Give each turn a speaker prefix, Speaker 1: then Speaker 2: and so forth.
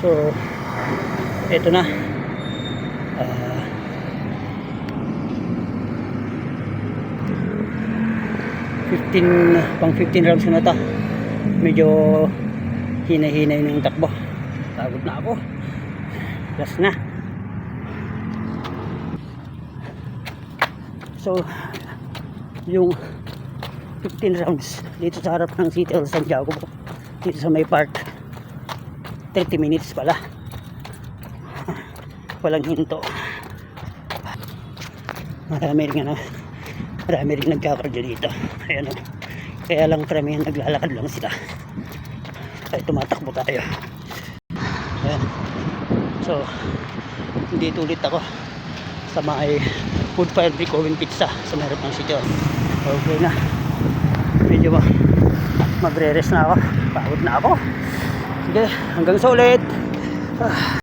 Speaker 1: So eto na, uh, 15 rounds na to. Medyo hinay-hinay na yung takbo, pagod na ako. Last na. So yung 15 rounds dito sa harap ng City Hall Santiago, dito sa may park, 30 minutes pala, walang hinto. Marami rin nagkakardio dito. Ayan o, kaya lang karamihan naglalakad lang sila, kaya tumatakbo tayo. Ayan. So dito ulit ako sa may Woodfire Brick Oven Pizza sa may harap ng City Hall. Okay na, medyo magre-rest na ako, pagod na ako. Sige, hanggang sa ulit.